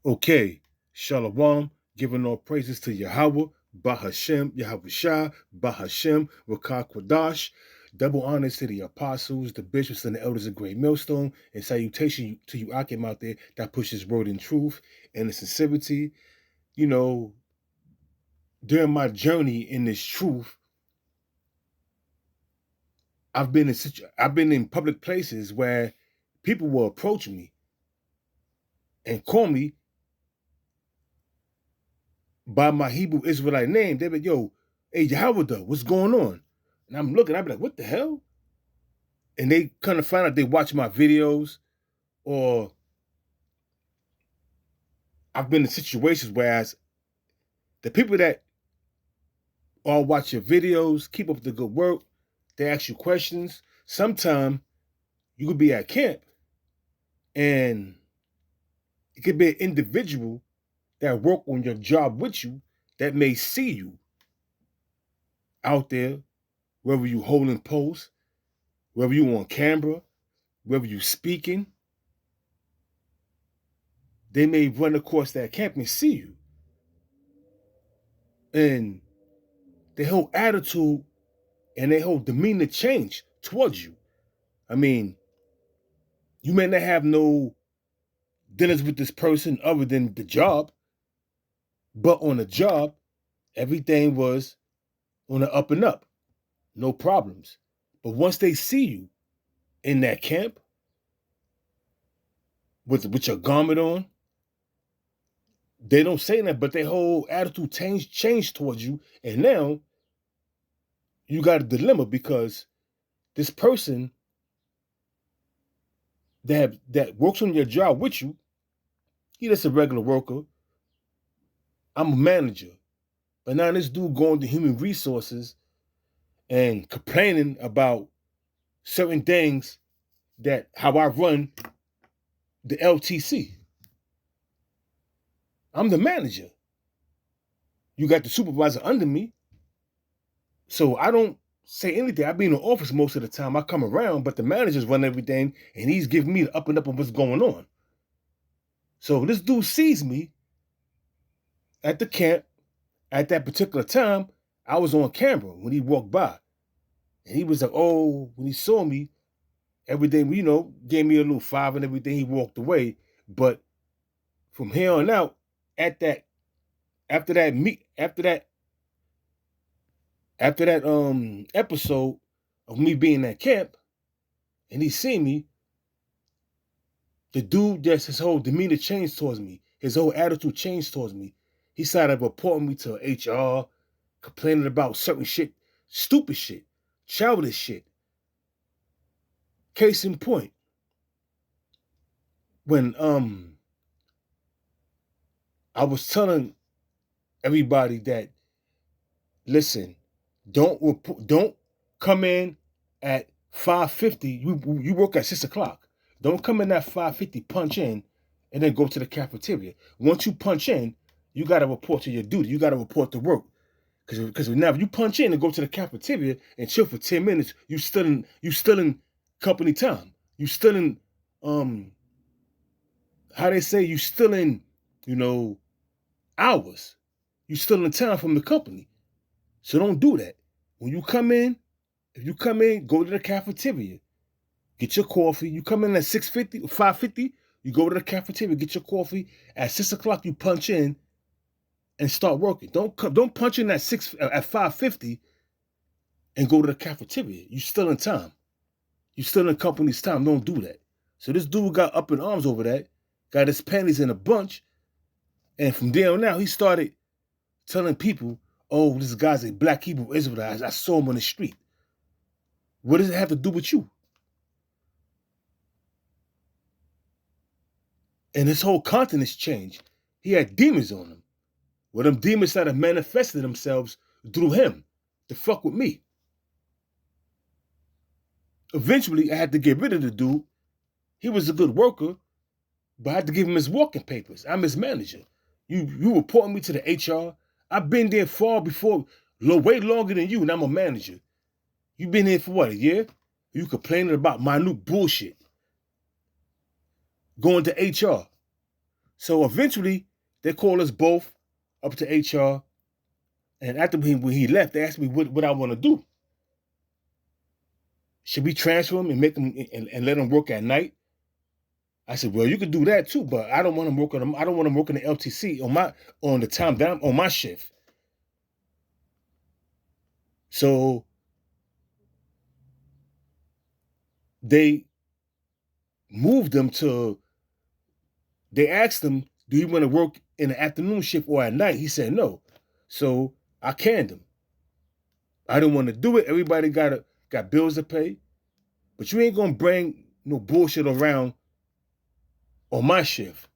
Okay, Shalom, giving all praises to Yahweh, Bahashem, Yahweh Shah, Bahashem, Rakah Kwadash. Double honors to the apostles, the bishops, and the elders of Great Millstone, and salutation to you Akim out there that pushes word in truth and in sincerity. You know, during my journey in this truth, I've been in public places where people will approach me and call me by my Hebrew Israelite name. They be, yo, hey, Yahweh, what's going on? And I'm looking, I be like, what the hell? And they kind of find out they watch my videos, or I've been in situations whereas the people that all watch your videos, keep up the good work, they ask you questions. Sometimes you could be at camp and it could be an individual that work on your job with you that may see you out there, whether you holding posts, whether you on camera, whether you speaking, they may run across that camp and see you. And their whole attitude and their whole demeanor change towards you. I mean, you may not have no dinners with this person other than the job, but on the job, everything was on the up and up, no problems. But once they see you in that camp with your garment on, they don't say that, but their whole attitude changed towards you. And now you got a dilemma because this person that works on your job with you, he just a regular worker. I'm a manager. But now this dude going to human resources and complaining about certain things that how I run the LTC. I'm the manager. You got the supervisor under me. So I don't say anything. I be in the office most of the time. I come around, but the managers run everything and he's giving me the up and up on what's going on. So this dude sees me at the camp. At that particular time, I was on camera when he walked by. And he was like, oh, when he saw me, everything, gave me a little five and everything. He walked away. But from here on out, after that episode of me being at camp, and he seen me, the dude, just his whole demeanor changed towards me. His whole attitude changed towards me. He started reporting me to HR, complaining about certain shit, stupid shit, childish shit. Case in point, when I was telling everybody that, listen, don't come in at 5:50. You work at 6:00. Don't come in at 5:50, punch in, and then go to the cafeteria. Once you punch in, you got to report to your duty. You got to report to work. Because now if you punch in and go to the cafeteria and chill for 10 minutes, you still in company time. You still in how they say, you still in, hours. You still in time from the company. So don't do that. When you come in, if you come in, go to the cafeteria. Get your coffee. You come in at 6:50 or 5:50, you go to the cafeteria, get your coffee. At 6:00, you punch in and start working. Don't punch in at 5:50 and go to the cafeteria. You still in time. You still in company's time. Don't do that. So this dude got up in arms over that, got his panties in a bunch, and from there on out, he started telling people, oh, this guy's a black Hebrew Israelite. I saw him on the street. What does it have to do with you? And his whole countenance changed. He had demons on him. Well, them demons started manifesting themselves through him to fuck with me. Eventually, I had to get rid of the dude. He was a good worker, but I had to give him his walking papers. I'm his manager. You reporting me to the HR. I've been there far before, way longer than you, and I'm a manager. You been here for what, a year? You complaining about minute bullshit. Going to HR. So eventually, they called us both up to HR. And after when he left, they asked me what I want to do. Should we transfer him and make him and let him work at night? I said, well, you could do that too, but I don't want him working. I don't want him working the LTC on the time that I'm on my shift. So they moved him to. They asked him, do you want to work in the afternoon shift or at night? He said no. So I canned him. I didn't want to do it. Everybody got bills to pay, but you ain't gonna bring no bullshit around on my shift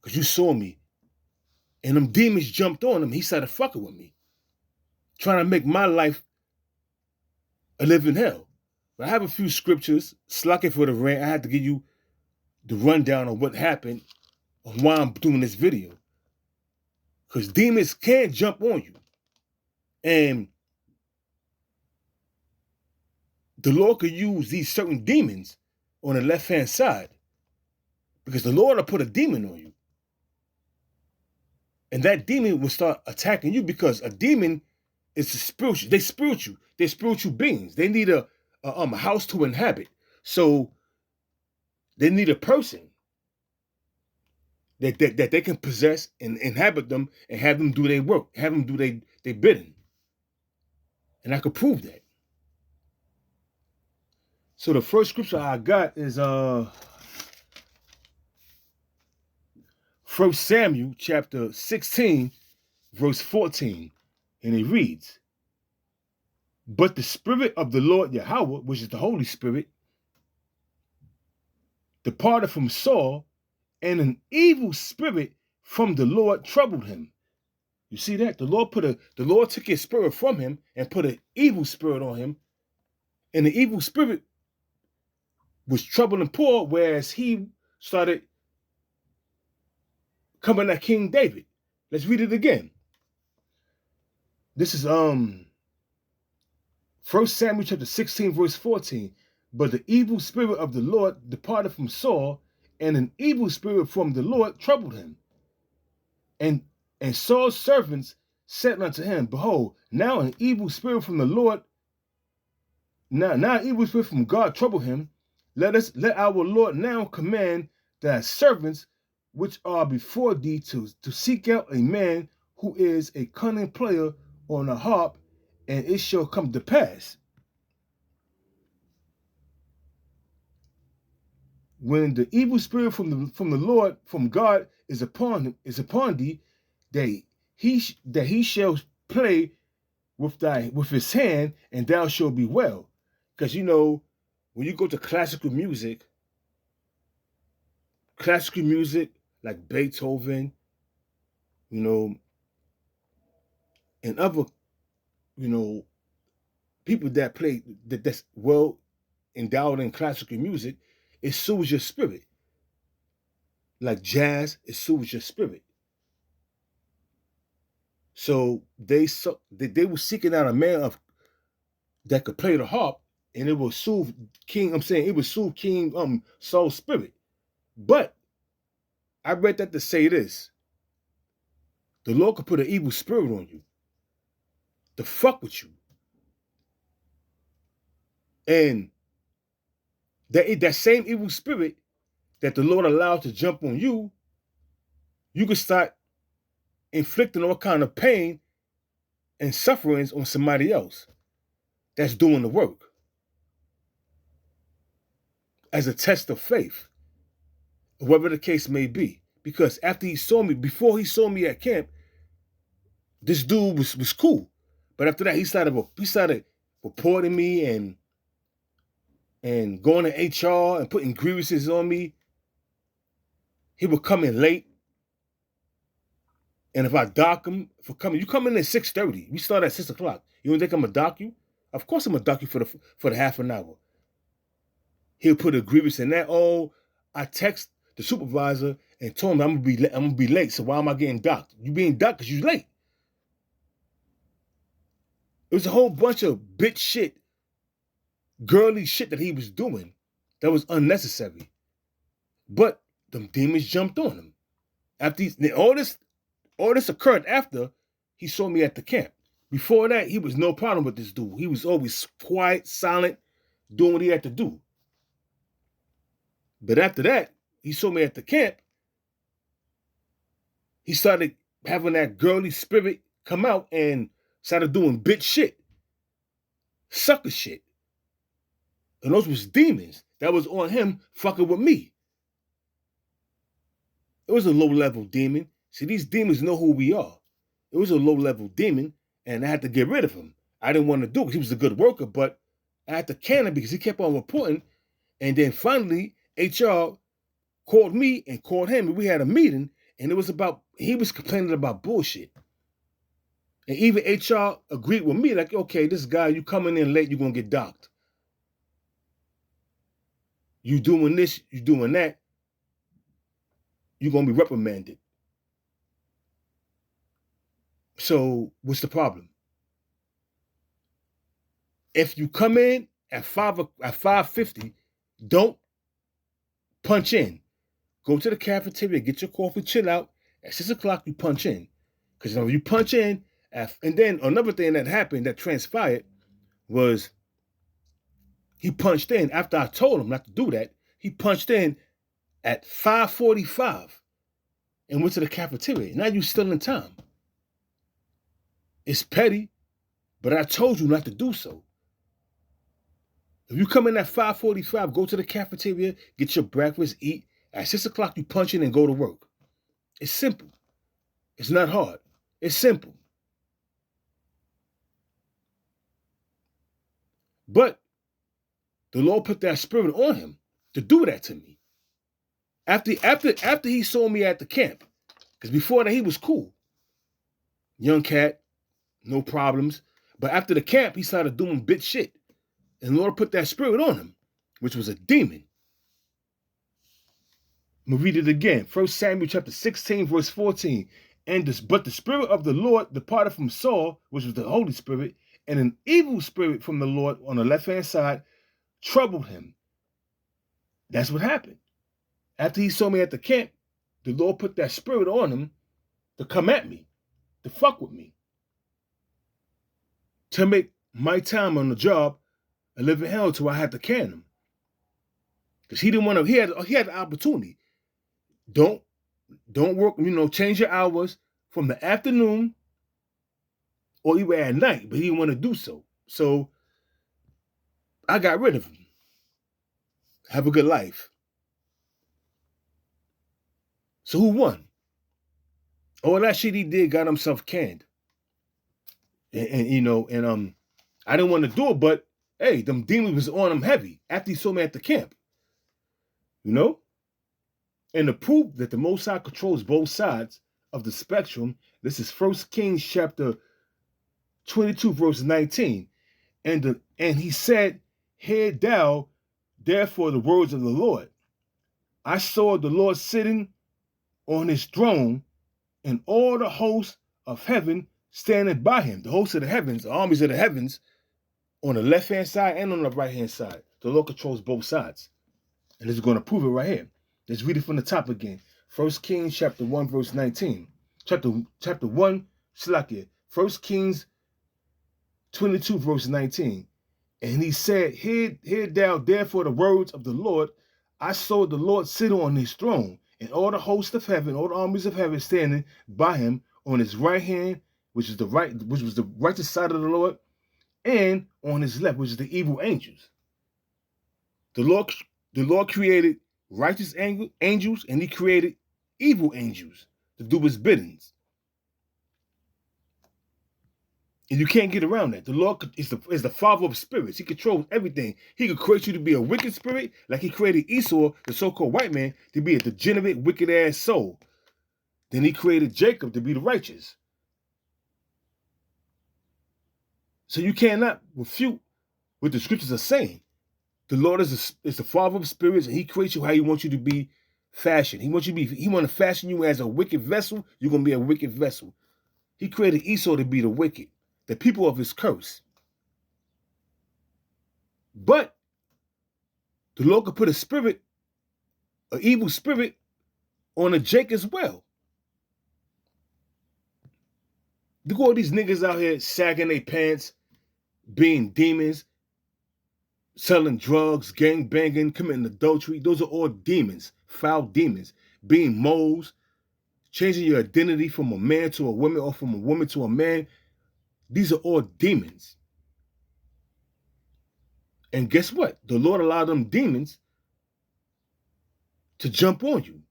because you saw me, and them demons jumped on him. He started fucking with me, trying to make my life a living hell. But I have a few scriptures. Slacking for the rant. I had to give you the rundown of what happened and why I'm doing this video, because demons can't jump on you, and the Lord could use these certain demons on the left-hand side because the Lord will put a demon on you. And that demon will start attacking you because a demon is spiritual. They're spiritual. They're spiritual beings. They need a house to inhabit. So they need a person that they can possess and inhabit them and have them do their work, have them do their bidding. And I could prove that. So the first scripture I got is 1 Samuel chapter 16, verse 14. And it reads, but the Spirit of the Lord Yahweh, which is the Holy Spirit, departed from Saul, and an evil spirit from the Lord troubled him. You see that? The Lord took his spirit from him and put an evil spirit on him. And the evil spirit was troubling Paul, whereas he started coming at King David. Let's read it again. This is 1 Samuel chapter 16, verse 14. But the evil spirit of the Lord departed from Saul, and an evil spirit from the Lord troubled him. And Saul's servants said unto him, behold, now an evil spirit from the Lord, now an evil spirit from God trouble him. Let our Lord now command thy servants which are before thee to seek out a man who is a cunning player on a harp, and it shall come to pass, when the evil spirit from the Lord, from God, is upon thee, that he shall play with his hand, and thou shalt be well. Because when you go to classical music like Beethoven, and other, people that play that's well endowed in classical music, it soothes your spirit. Like jazz, it soothes your spirit. So they were seeking out a man that could play the harp, and it will soothe King Saul's spirit. But I read that to say this: the Lord could put an evil spirit on you to fuck with you, and that same evil spirit that the Lord allowed to jump on you, you could start inflicting all kind of pain and sufferings on somebody else that's doing the work as a test of faith, whatever the case may be. Because before he saw me at camp, this dude was cool. But after that, he started reporting me and going to HR and putting grievances on me. He would come in late. And if I dock him for coming, you come in at 6:30. We start at 6 o'clock. You don't think I'm gonna dock you? Of course I'm gonna dock you for the half an hour. He'll put a grievance in that. Oh, I text the supervisor and told him I'm gonna be late. So why am I getting docked? You being docked because you're late. It was a whole bunch of bitch shit, girly shit that he was doing that was unnecessary. But them demons jumped on him. All this occurred after he saw me at the camp. Before that, he was no problem with this dude. He was always quiet, silent, doing what he had to do. But after that, he saw me at the camp. He started having that girly spirit come out and started doing bitch shit, sucker shit. And those was demons that was on him fucking with me. It was a low-level demon. See, these demons know who we are. It was a low-level demon, and I had to get rid of him. I didn't want to do it because he was a good worker, but I had to can him because he kept on reporting. And then finally, HR called me and called him, and we had a meeting, and it was about, he was complaining about bullshit. And even HR agreed with me, like, okay, this guy, you coming in late, you're going to get docked. You doing this, you doing that, you're going to be reprimanded. So what's the problem? If you come in at 5:50, don't punch in. Go to the cafeteria, get your coffee, chill out. At 6 o'clock, you punch in. Because you punch in, and then another thing that happened, that transpired, was he punched in. After I told him not to do that, he punched in at 5:45 and went to the cafeteria. Now you're still in time. It's petty, but I told you not to do so. If you come in at 5:45, go to the cafeteria, get your breakfast, eat. At 6 o'clock, you punch in and go to work. It's simple. It's not hard. It's simple. But the Lord put that spirit on him to do that to me. After he saw me at the camp, because before that he was cool. Young cat, no problems. But after the camp, he started doing bitch shit. And the Lord put that spirit on him, which was a demon. I'm going to read it again. 1 Samuel chapter 16, verse 14. But the spirit of the Lord departed from Saul, which was the Holy Spirit, and an evil spirit from the Lord on the left-hand side troubled him. That's what happened. After he saw me at the camp, the Lord put that spirit on him to come at me, to fuck with me, to make my time on the job a living hell till I had to can him. Because he didn't want to, he had the opportunity. Don't work, change your hours from the afternoon or even at night, but he didn't want to do so. So I got rid of him. Have a good life. So who won? All that shit he did got himself canned. And I didn't want to do it, but hey, them demons was on him heavy after he saw me at the camp. And to prove that the Most High controls both sides of the spectrum, this is 1 Kings chapter 22, verse 19. And he said, "Hear thou therefore the words of the Lord. I saw the Lord sitting on his throne, and all the hosts of heaven standing by him." The hosts of the heavens, the armies of the heavens, on the left-hand side and on the right-hand side. The Lord controls both sides. And this is going to prove it right here. Let's read it from the top again. 1 Kings chapter 1, verse 19. Chapter 1, Slakia. 1 Kings 22, verse 19. And he said, Hear thou therefore the words of the Lord. I saw the Lord sit on his throne, and all the hosts of heaven, all the armies of heaven standing by him on his right hand, which was the righteous side of the Lord, and on his left, which is the evil angels. The Lord created righteous angels, and he created evil angels to do his biddings. And you can't get around that. The Lord is the father of spirits. He controls everything. He could create you to be a wicked spirit, like he created Esau, the so-called white man, to be a degenerate, wicked-ass soul. Then he created Jacob to be the righteous. So you cannot refute what the scriptures are saying. The Lord is the father of spirits, and he creates you how he wants you to be fashioned. He wants to fashion you as a wicked vessel. You're going to be a wicked vessel. He created Esau to be the wicked, the people of his curse. But the Lord could put an evil spirit on a Jake as well. Look at all these niggas out here sagging their pants, being demons, selling drugs, gang banging, committing adultery. Those are all demons, foul demons. Being moles, changing your identity from a man to a woman or from a woman to a man. These are all demons. And guess what? The Lord allowed them demons to jump on you.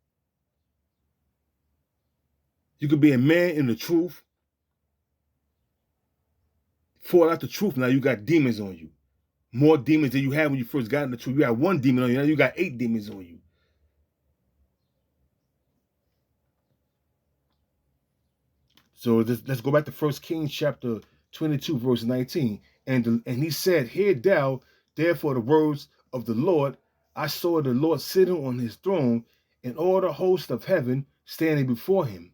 You could be a man in the truth, fall out the truth. Now you got demons on you. More demons than you had when you first got in the truth. You had one demon on you. Now you got 8 demons on you. So let's go back to 1 Kings chapter 22, verse 19. And he said, "Hear thou, therefore, the words of the Lord. I saw the Lord sitting on his throne, and all the host of heaven standing before him,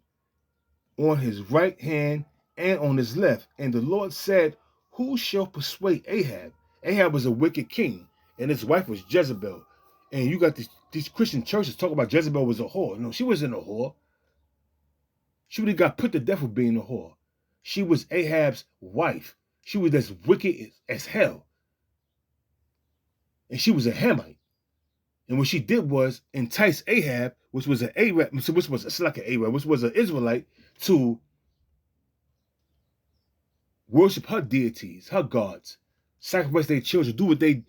on his right hand and on his left. And the Lord said, who shall persuade Ahab?" Ahab was a wicked king, and his wife was Jezebel. And you got these Christian churches talk about Jezebel was a whore. No, she wasn't a whore. She would have got put to death for being a whore. She was Ahab's wife. She was as wicked as hell. And she was a Hamite. And what she did was entice Ahab, which was an Arab, which was it's like an Arab, which was an Israelite, to worship her deities, her gods, sacrifice their children, do what they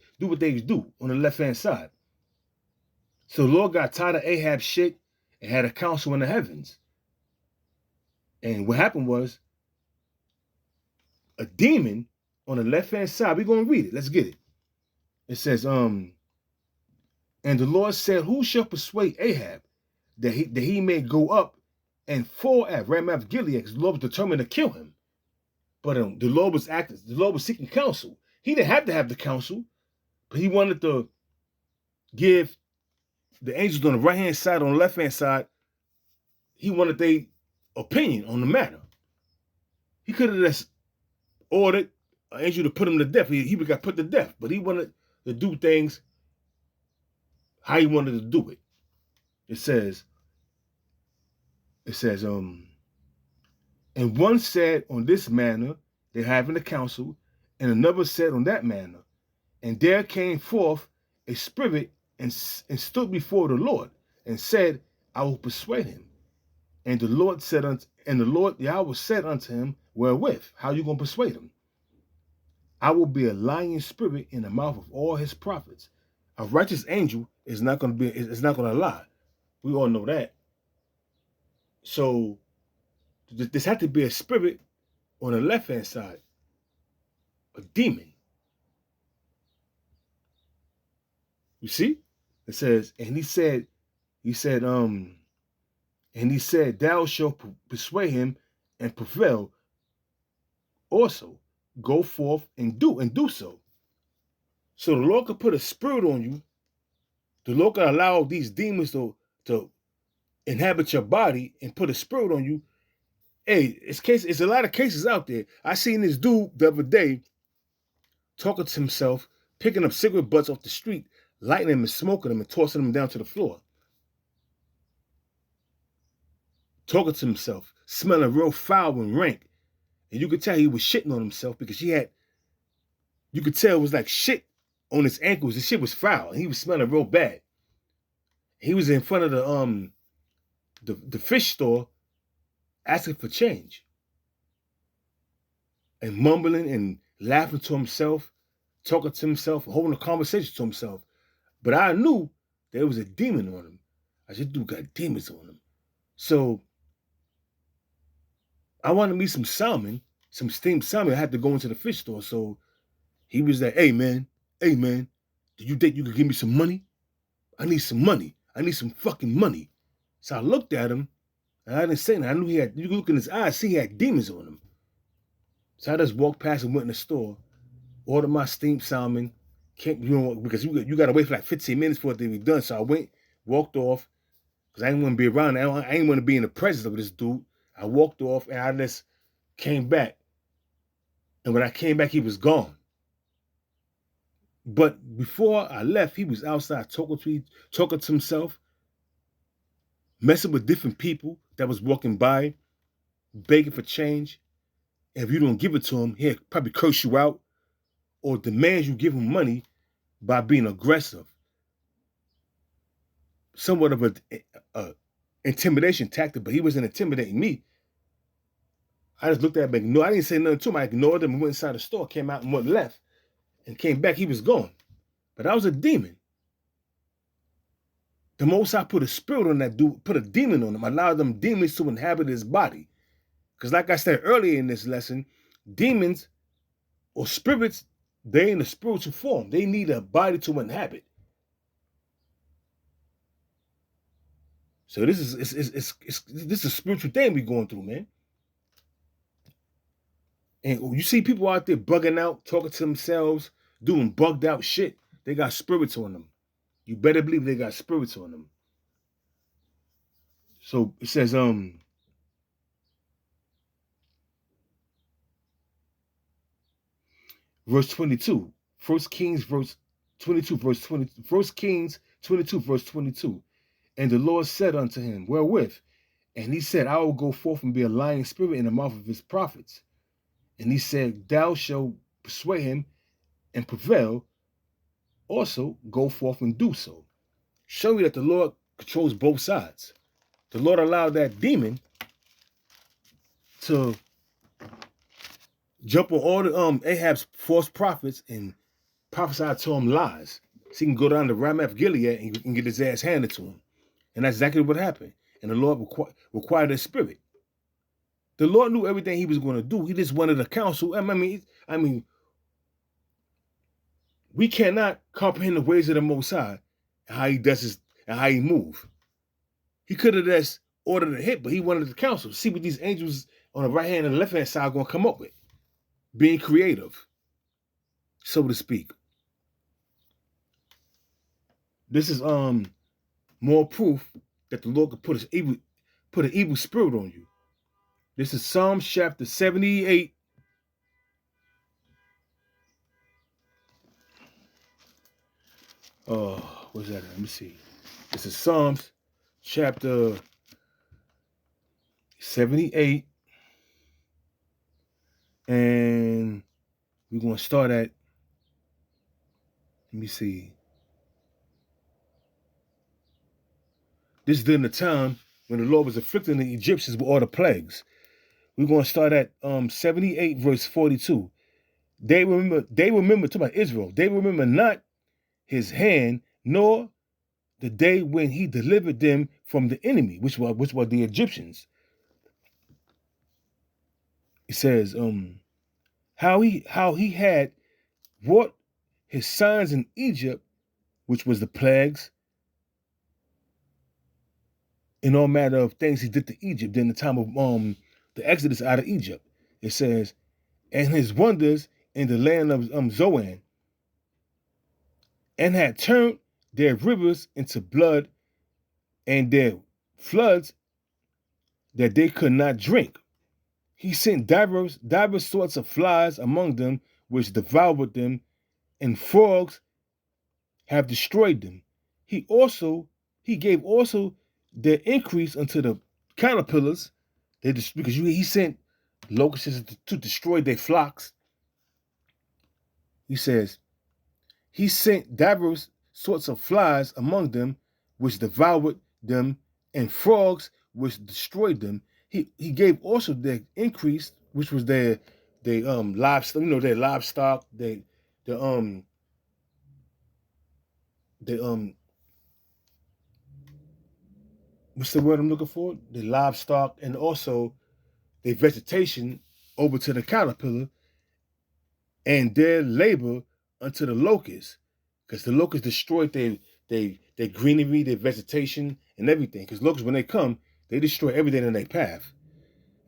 do on the left-hand side. So the Lord got tired of Ahab's shit and had a council in the heavens. And what happened was a demon on the left-hand side. We're going to read it. Let's get it. It says, and the Lord said, who shall persuade Ahab that he may go up and fall at Ramoth Gilead? Because the Lord was determined to kill him. But the Lord was seeking counsel. He didn't have to have the counsel, but he wanted to give the angels on the right-hand side, on the left-hand side, he wanted their opinion on the matter. He could have just ordered an angel to put him to death. He would got put to death, but he wanted to do things how he wanted to do it. It says, and one said on this manner, they having the counsel, and another said on that manner. And there came forth a spirit and stood before the Lord and said, I will persuade him. And the Lord Yahweh said unto him, wherewith? How you going to persuade him? I will be a lying spirit in the mouth of all his prophets. A righteous angel is not going to lie. We all know that. So this had to be a spirit on the left-hand side, a demon. You see? It says, and he said, thou shalt persuade him and prevail also. Go forth and do so. So the Lord could put a spirit on you. The Lord could allow these demons to inhabit your body and put a spirit on you. Hey, it's a lot of cases out there. I seen this dude the other day talking to himself, picking up cigarette butts off the street, lighting them and smoking them and tossing them down to the floor. Talking to himself, smelling real foul and rank. And you could tell he was shitting on himself because you could tell it was like shit on his ankles. The shit was foul and he was smelling real bad. He was in front of the fish store asking for change and mumbling and laughing to himself, talking to himself, holding a conversation to himself. But I knew there was a demon on him. I said, dude got demons on him. So I wanted me some salmon, some steamed salmon. I had to go into the fish store. So he was like, hey man, do you think you could give me some money? I need some money. I need some fucking money. So I looked at him and I didn't say nothing. I knew you could look in his eyes, see he had demons on him. So I just walked past and went in the store, ordered my steamed salmon, because you got to wait for like 15 minutes for it to be done. So I went, walked off, because I didn't want to be around. I didn't want to be in the presence of this dude. I walked off and I just came back. And when I came back, he was gone. But before I left, he was outside talking to himself, messing with different people that was walking by, begging for change. And if you don't give it to him, he'll probably curse you out or demand you give him money by being aggressive. Somewhat of a intimidation tactic, but he wasn't intimidating me. I just looked at him and ignored. I didn't say nothing to him. I ignored him and went inside the store, came out and went left, and came back. He was gone. But I was a demon. The Most High put a spirit on that dude, put a demon on him, allowed them demons to inhabit his body. Because like I said earlier in this lesson, demons or spirits, they're in a spiritual form. They need a body to inhabit. So this is a spiritual thing we're going through, man. And you see people out there bugging out, talking to themselves, doing bugged out shit. They got spirits on them. You better believe they got spirits on them. So it says, verse 22, 1 Kings, verse 22, verse 20, 1 Kings 22, verse 22. And the Lord said unto him, wherewith? And he said, I will go forth and be a lying spirit in the mouth of his prophets. And he said, thou shalt persuade him and prevail. Also, go forth and do so. Show you that the Lord controls both sides. The Lord allowed that demon to jump on all the Ahab's false prophets and prophesy to him lies. So he can go down to Ramoth Gilead and get his ass handed to him. And that's exactly what happened. And the Lord required a spirit. The Lord knew everything he was going to do. He just wanted a counsel. I mean, we cannot comprehend the ways of the Most High and how he does his and how he moves. He could have just ordered a hit, but he wanted the counsel. See what these angels on the right hand and the left hand side are going to come up with. Being creative, so to speak. This is more proof that the Lord could put an evil spirit on you. This is Psalms chapter 78. What's that? Let me see. This is Psalms chapter 78. And we're going to start at, let me see. This is during the time when the Lord was afflicting the Egyptians with all the plagues. We're going to start at 78 verse 42. They remember, talk about Israel, they remember not his hand, nor the day when he delivered them from the enemy, which were the Egyptians. It says, how he had wrought his signs in Egypt, which was the plagues, and all manner of things he did to Egypt during the time of the Exodus out of Egypt. It says, and his wonders in the land of Zoan, and had turned their rivers into blood, and their floods that they could not drink. He sent divers sorts of flies among them, which devoured them, and frogs have destroyed them. He gave also their increase unto the caterpillars, because he sent locusts to destroy their flocks. He says, he sent divers sorts of flies among them, which devoured them, and frogs which destroyed them. He gave also their increase, which was their livestock, their livestock, what's the word I'm looking for? The livestock, and also their vegetation over to the caterpillar, and their labor unto the locusts, because the locusts destroyed their greenery, their vegetation, and everything. Because locusts, when they come, they destroy everything in their path.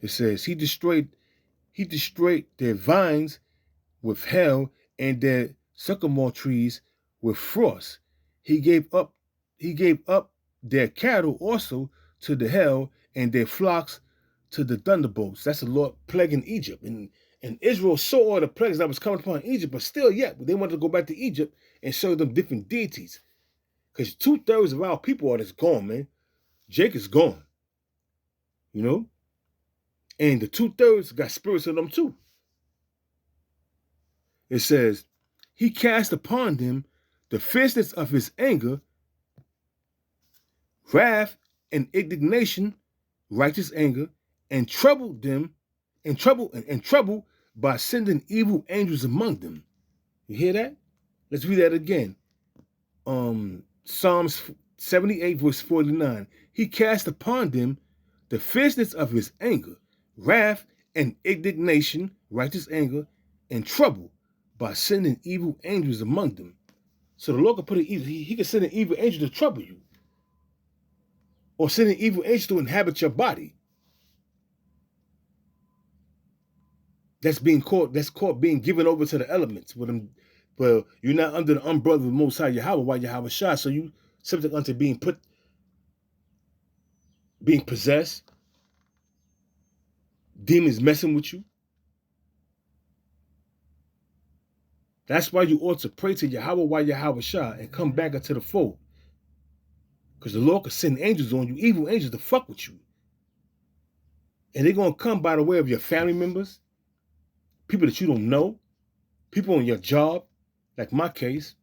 It says he destroyed their vines with hail, and their sycamore trees with frost. He gave up their cattle also to the hail, and their flocks to the thunderbolts. That's the Lord plaguing Egypt. And Israel saw all the plagues that was coming upon Egypt, but still yet, they wanted to go back to Egypt and show them different deities. Because 2/3 of our people are just gone, man. Jake is gone. And the 2/3 got spirits in them too. It says, he cast upon them the fierceness of his anger, wrath and indignation, righteous anger, and troubled them, and trouble by sending evil angels among them. You hear that? Let's read that again. Psalms 78, verse 49. He cast upon them the fierceness of his anger, wrath and indignation, righteous anger, and trouble by sending evil angels among them. So the Lord can put an evil, he can send an evil angel to trouble you. Or send an evil angel to inhabit your body. That's called being given over to the elements. Well, you're not under the umbrella of the Most High Yahweh while Yahweh Shah, so you subject unto being possessed, demons messing with you. That's why you ought to pray to Yahweh while Yahweh Shah and come back into the fold. Because the Lord could send angels on you, evil angels, to fuck with you. And they're going to come by the way of your family members, people that you don't know, people on your job, like my case.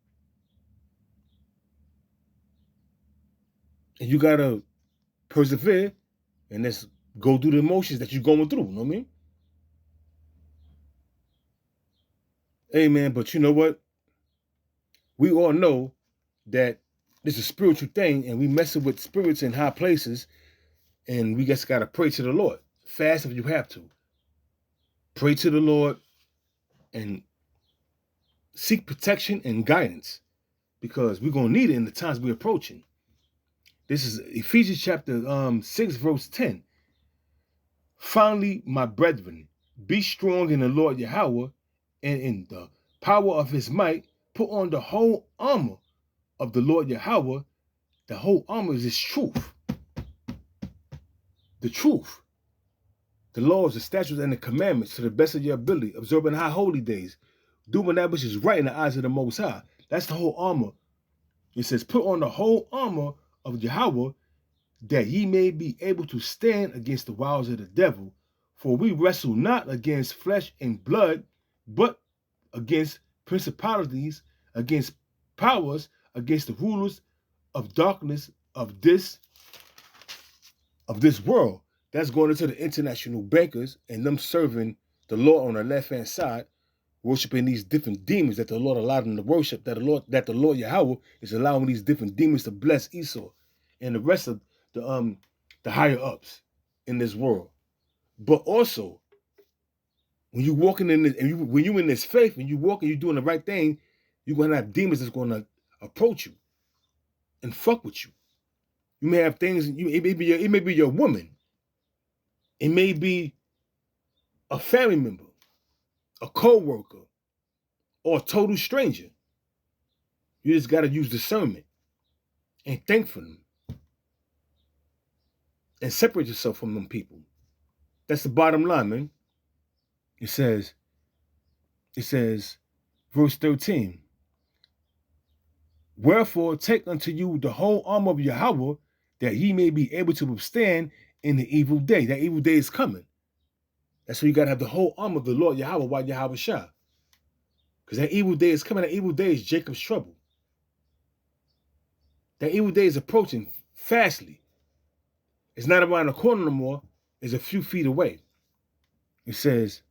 And you got to persevere and let's go through the emotions that you're going through. You know what I mean? Hey, man, but you know what? We all know that this is a spiritual thing and we messing with spirits in high places, and we just got to pray to the Lord. Fast if you have to. Pray to the Lord and seek protection and guidance, because we're going to need it in the times we're approaching. This is Ephesians chapter 6, verse 10. Finally, my brethren, be strong in the Lord Yahweh and in the power of his might. Put on the whole armor of the Lord Yahweh. The whole armor is his truth. The truth. The laws, the statutes, and the commandments to the best of your ability. Observing high holy days. Doing that which is right in the eyes of the Most High. That's the whole armor. It says, put on the whole armor of Yahweh, that ye may be able to stand against the wiles of the devil. For we wrestle not against flesh and blood, but against principalities, against powers, against the rulers of darkness of this world. That's going into the international bankers and them serving the Lord on the left-hand side, worshiping these different demons that the Lord allowed them to worship, that the Lord Yahweh is allowing these different demons to bless Esau and the rest of the higher ups in this world. But also, when you're walking in this, and when you're in this faith, and you walk and you're doing the right thing, you're gonna have demons that's gonna approach you and fuck with you. You may have things. It may be your woman. It may be a family member, a co-worker, or a total stranger. You just gotta use discernment and think for them and separate yourself from them people. That's the bottom line, man. It says, verse 13. Wherefore take unto you the whole armor of Yahweh, that ye may be able to withstand in the evil day. That evil day is coming. That's why you got to have the whole armor of the Lord Yahweh while Yahweh Shah. Because that evil day is coming. That evil day is Jacob's trouble. That evil day is approaching fastly. It's not around the corner no more. It's a few feet away. It says,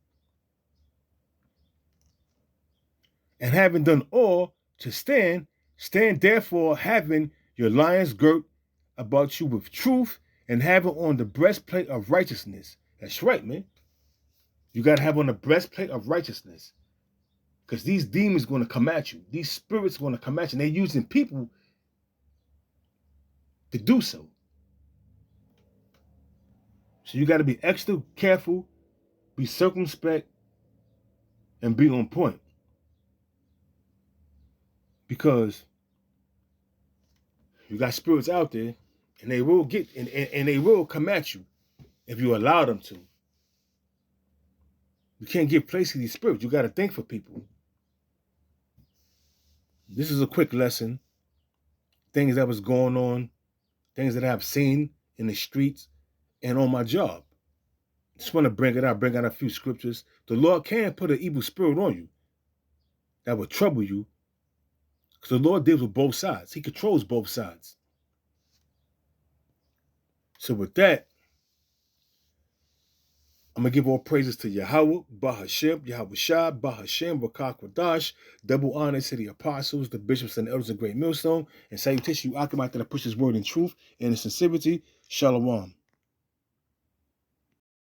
and having done all to stand therefore, having your lions girt about you with truth, and having on the breastplate of righteousness. That's right, man. You got to have on the breastplate of righteousness. Because these demons going to come at you. These spirits going to come at you. And they're using people to do so. So you got to be extra careful, be circumspect, and be on point. Because you got spirits out there, and they will get and they will come at you if you allow them to. You can't give place to these spirits. You got to think for people. This is a quick lesson. Things that was going on, things that I've seen in the streets and on my job. Just want to bring out a few scriptures. The Lord can put an evil spirit on you that will trouble you, because the Lord deals with both sides. He controls both sides. So with that, I'm going to give all praises to Yahweh, Bahashem, Yahweh Shah, Bahashem, Rakak Wadash. Double honor to the apostles, the bishops, and the elders of Great Millstone. And salutation, you Akamite that push his word in truth and in sincerity. Shalom.